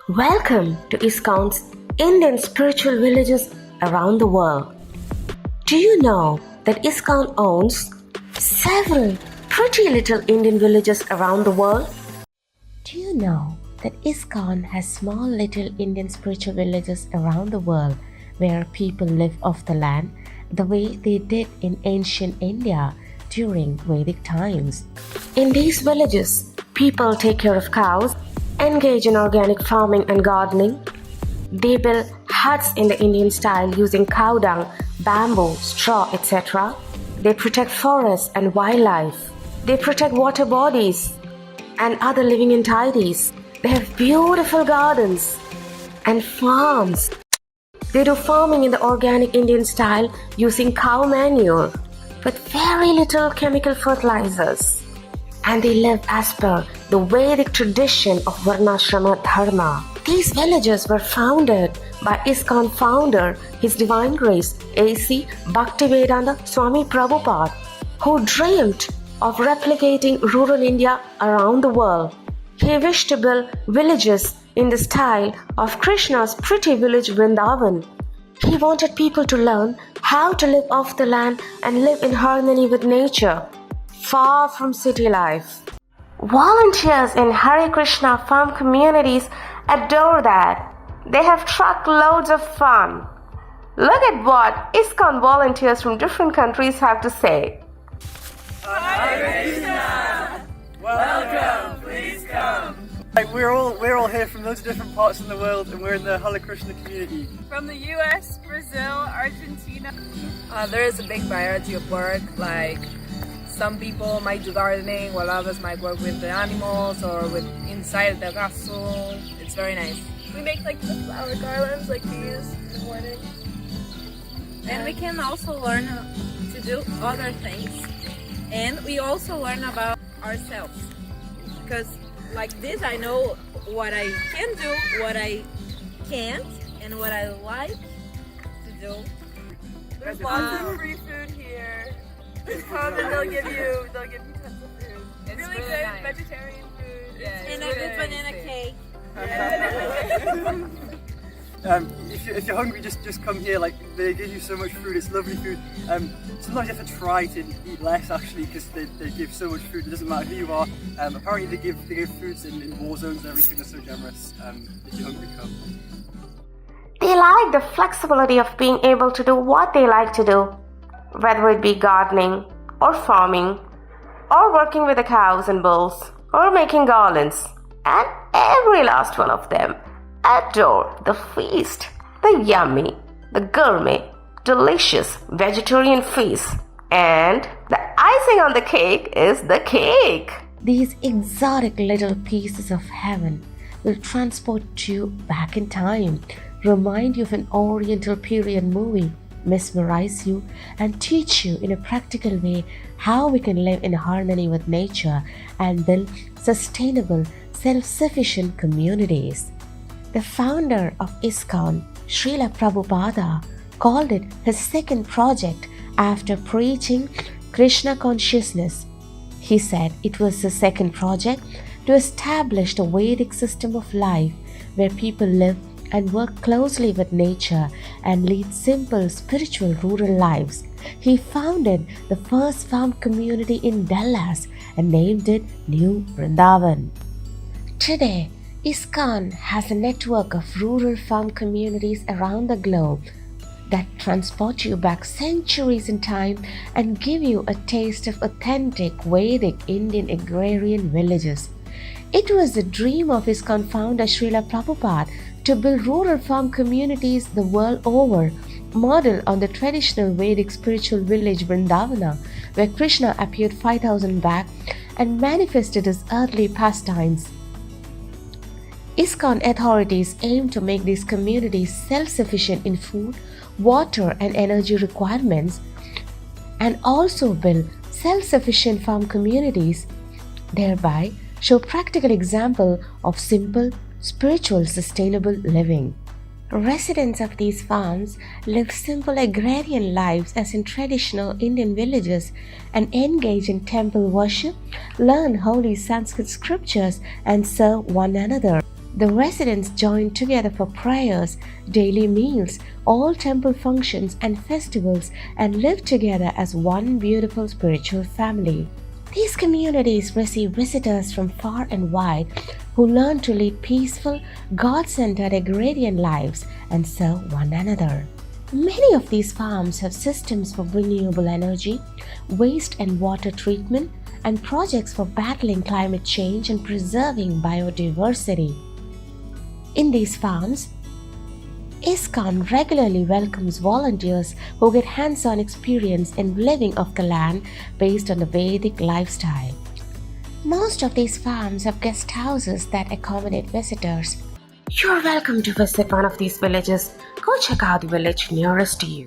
Welcome to ISKCON's Indian spiritual villages around the world. Do you know that ISKCON owns several pretty little Indian villages around the world? Do you know that ISKCON has small little Indian spiritual villages around the world where people live off the land the way they did in ancient India during Vedic times? In these villages, people take care of cows, engage in organic farming and gardening. They build huts in the Indian style using cow dung, bamboo, straw, etc. They protect forests and wildlife. They protect water bodies and other living entities. They have beautiful gardens and farms. They do farming in the organic Indian style using cow manure with very little chemical fertilizers. And they live as per the Vedic tradition of Varnashrama Dharma. These villages were founded by ISKCON founder, His Divine Grace A.C. Bhaktivedanta Swami Prabhupada, who dreamt of replicating rural India around the world. He wished to build villages in the style of Krishna's pretty village Vrindavan. He wanted people to learn how to live off the land and live in harmony with nature, far from city life. Volunteers in Hare Krishna farm communities adore that. They have truckloads of fun. Look at what ISKCON volunteers from different countries have to say. Hare Krishna! Welcome, please come. We're all here from loads of different parts of the world, and we're in the Hare Krishna community. From the US, Brazil, Argentina. There is a big variety of work, like some people might do gardening while others might work with the animals or with inside the castle. It's very nice. We make like the flower garlands like these in the morning. And we can also learn to do other things. And we also learn about ourselves. Because like this, I know what I can do, what I can't, and what I like to do. There's lots of free food here. Just come and they'll give you tons of food. It's really really good nice. vegetarian food. Yeah, It's and a really good banana tasty. cake. If you're hungry, just come here. Like, they give you so much food. It's lovely food. Sometimes you have to try to eat less actually, because they give so much food. It doesn't matter who you are. Apparently they give foods in war zones and everything. They're so generous. If you're hungry, come. They like the flexibility of being able to do what they like to do, whether it be gardening or farming or working with the cows and bulls or making garlands. And every last one of them adore the feast, the yummy, the gourmet, delicious vegetarian feast. And the icing on the cake is the cake. These exotic little pieces of heaven will transport you back in time, remind you of an Oriental period movie, mesmerize you, and teach you in a practical way how we can live in harmony with nature and build sustainable, self-sufficient communities. The founder of ISKCON, Srila Prabhupada, called it his second project after preaching Krishna consciousness. He said it was his second project to establish the Vedic system of life where people live and work closely with nature and lead simple spiritual rural lives. He founded the first farm community in Dallas and named it New Vrindavan. Today, ISKCON has a network of rural farm communities around the globe that transport you back centuries in time and give you a taste of authentic Vedic Indian agrarian villages. It was the dream of ISKCON founder Srila Prabhupada to build rural farm communities the world over, modeled on the traditional Vedic spiritual village Vrindavana, where Krishna appeared 5,000 back and manifested his earthly pastimes. ISKCON authorities aim to make these communities self-sufficient in food, water and energy requirements, and also build self-sufficient farm communities, thereby show practical example of simple, spiritual, sustainable living. Residents of these farms live simple agrarian lives as in traditional Indian villages and engage in temple worship, learn holy Sanskrit scriptures and serve one another. The residents join together for prayers, daily meals, all temple functions and festivals, and live together as one beautiful spiritual family. These communities receive visitors from far and wide who learn to lead peaceful, God-centered agrarian lives and serve one another. Many of these farms have systems for renewable energy, waste and water treatment, and projects for battling climate change and preserving biodiversity. In these farms, ISKCON regularly welcomes volunteers who get hands-on experience in living off the land based on the Vedic lifestyle. Most of these farms have guest houses that accommodate visitors. You're welcome to visit one of these villages. Go check out the village nearest to you.